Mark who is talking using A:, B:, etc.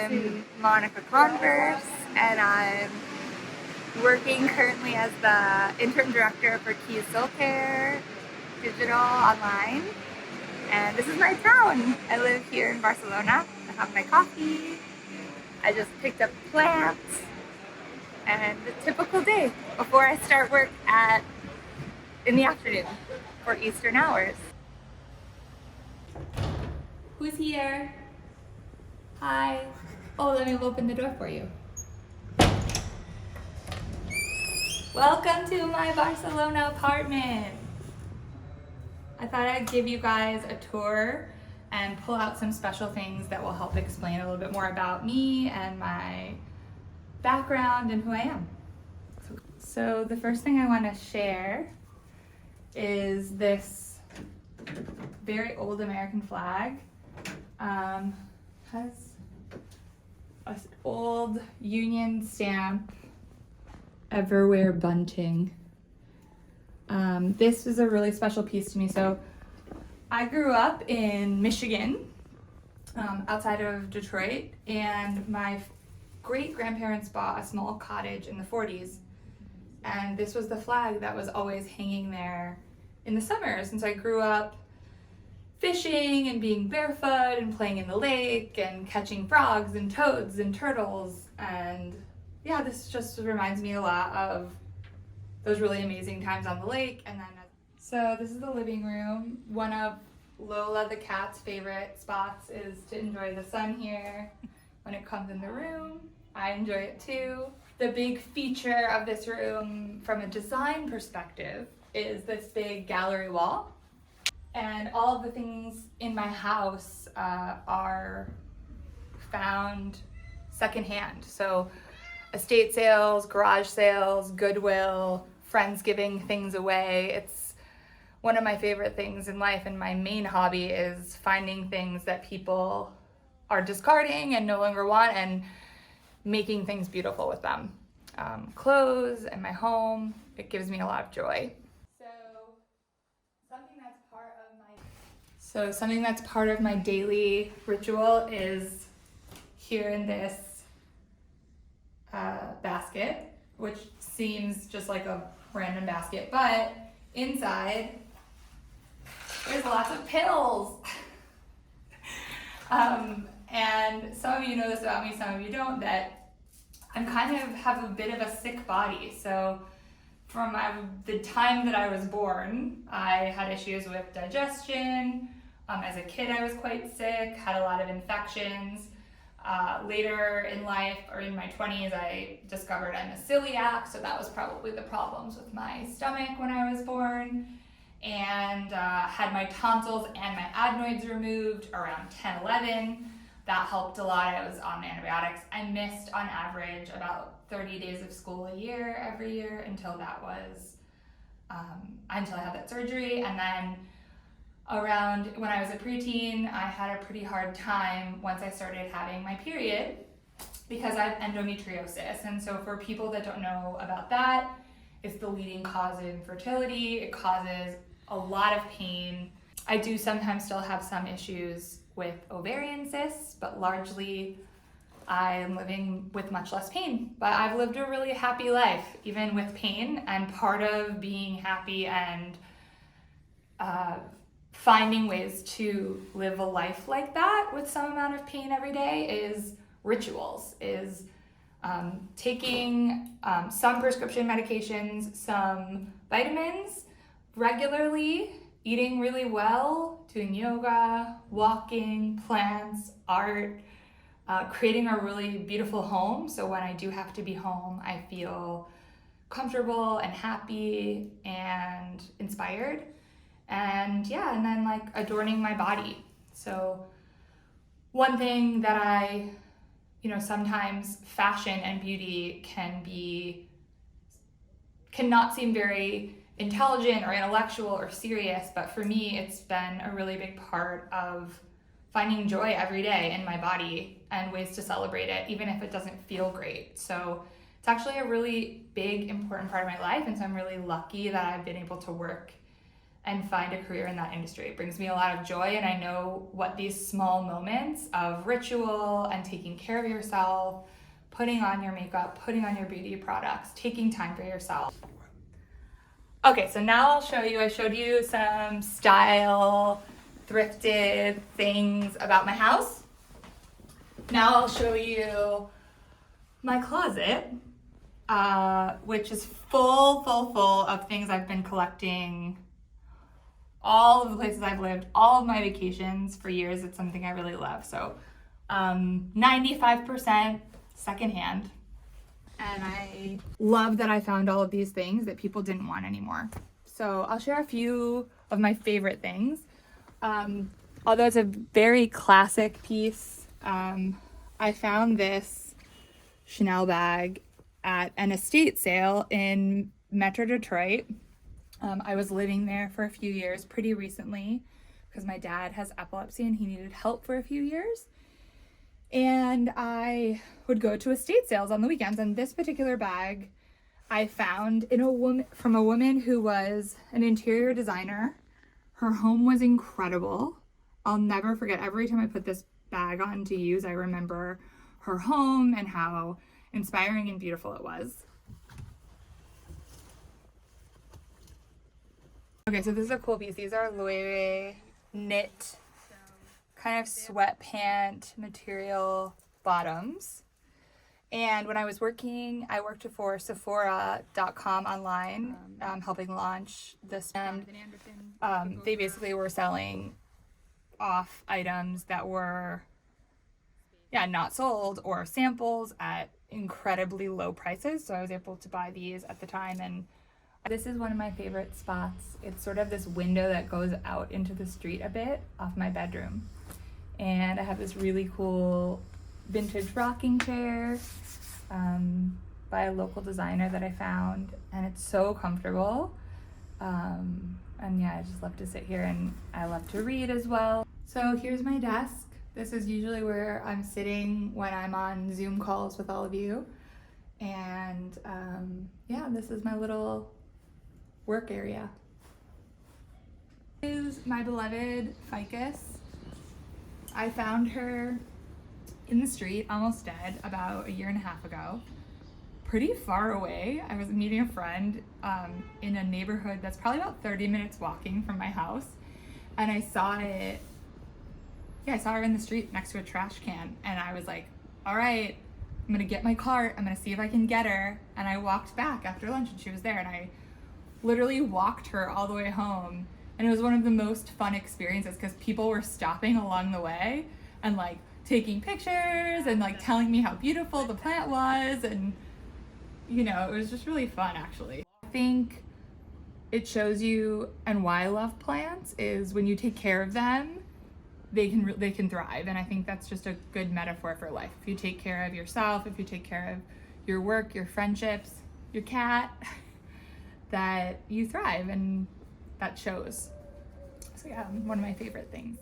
A: I'm Monica Converse, and I'm working currently as the interim director for Key Soul Care Digital Online. And this is my town. I live here in Barcelona. I have my coffee. I just picked up plants, and a typical day before I start work in the afternoon for Eastern hours. Who's here? Hi. Oh, let me open the door for you. Welcome to my Barcelona apartment. I thought I'd give you guys a tour and pull out some special things that will help explain a little bit more about me and my background and who I am. So the first thing I want to share is this very old American flag. Has an old Union stamp, everywhere bunting. This is a really special piece to me. So I grew up in Michigan, outside of Detroit, and my great-grandparents bought a small cottage in the 40s, and this was the flag that was always hanging there in the summers. And so I grew up fishing and being barefoot and playing in the lake and catching frogs and toads and turtles. And yeah, this just reminds me a lot of those really amazing times on the lake. And then, so this is the living room. One of Lola the cat's favorite spots is to enjoy the sun here when it comes in the room. I enjoy it too. The big feature of this room from a design perspective is this big gallery wall. And all of the things in my house are found secondhand. So estate sales, garage sales, Goodwill, friends giving things away. It's one of my favorite things in life, and my main hobby is finding things that people are discarding and no longer want and making things beautiful with them. Clothes and my home, it gives me a lot of joy. Something that's part of my daily ritual is here in this basket, which seems just like a random basket, but inside there's lots of pills. And some of you know this about me, some of you don't, that I'm kind of have a bit of a sick body. So from the time that I was born, I had issues with digestion. As a kid, I was quite sick, had a lot of infections. Later in life, or in my 20s, I discovered I'm a celiac, so that was probably the problems with my stomach when I was born. And had my tonsils and my adenoids removed around 10, 11. That helped a lot. I was on antibiotics. I missed, on average, about 30 days of school a year every year until until I had that surgery. And then around when I was a preteen, I had a pretty hard time once I started having my period because I have endometriosis. And so for people that don't know about that, it's the leading cause of infertility. It causes a lot of pain. I do sometimes still have some issues with ovarian cysts, but largely I am living with much less pain. But I've lived a really happy life, even with pain, and part of being happy and finding ways to live a life like that with some amount of pain every day is rituals, is taking some prescription medications, some vitamins regularly, eating really well, doing yoga, walking, plants, art, creating a really beautiful home. So when I do have to be home, I feel comfortable and happy and inspired. And yeah, and then like adorning my body. So one thing that I, sometimes fashion and beauty cannot seem very intelligent or intellectual or serious, but for me, it's been a really big part of finding joy every day in my body and ways to celebrate it, even if it doesn't feel great. So it's actually a really big, important part of my life. And so I'm really lucky that I've been able to work and find a career in that industry. It brings me a lot of joy, and I know what these small moments of ritual and taking care of yourself, putting on your makeup, putting on your beauty products, taking time for yourself. Okay, so now I'll show you, I showed you some style, thrifted things about my house. Now I'll show you my closet, which is full of things I've been collecting, all of the places I've lived, all of my vacations for years. It's something I really love. So 95% secondhand. And I love that I found all of these things that people didn't want anymore. So I'll share a few of my favorite things. Although it's a very classic piece, I found this Chanel bag at an estate sale in Metro Detroit. I was living there for a few years pretty recently because my dad has epilepsy and he needed help for a few years. And I would go to estate sales on the weekends, and this particular bag I found from a woman who was an interior designer. Her home was incredible. I'll never forget, every time I put this bag on to use, I remember her home and how inspiring and beautiful it was. Okay, so this is a cool piece. These are Loewe knit kind of sweatpant material bottoms. And when I was working, I worked for Sephora.com online, helping launch this. And they basically were selling off items that were, not sold or samples at incredibly low prices. So I was able to buy these at the time. And this is one of my favorite spots. It's sort of this window that goes out into the street a bit off my bedroom. And I have this really cool vintage rocking chair by a local designer that I found, and it's so comfortable. And I just love to sit here, and I love to read as well. So here's my desk. This is usually where I'm sitting when I'm on Zoom calls with all of you. And this is my little work area. This is my beloved ficus. I found her in the street, almost dead, about a year and a half ago. Pretty far away. I was meeting a friend in a neighborhood that's probably about 30 minutes walking from my house. And I saw it, I saw her in the street next to a trash can. And I was like, all right, I'm gonna get my cart. I'm gonna see if I can get her. And I walked back after lunch and she was there. And I literally walked her all the way home. And it was one of the most fun experiences because people were stopping along the way and like taking pictures and like telling me how beautiful the plant was. And, it was just really fun actually. I think it shows you, and why I love plants is when you take care of them, they can thrive. And I think that's just a good metaphor for life. If you take care of yourself, if you take care of your work, your friendships, your cat, that you thrive, and that shows. So one of my favorite things.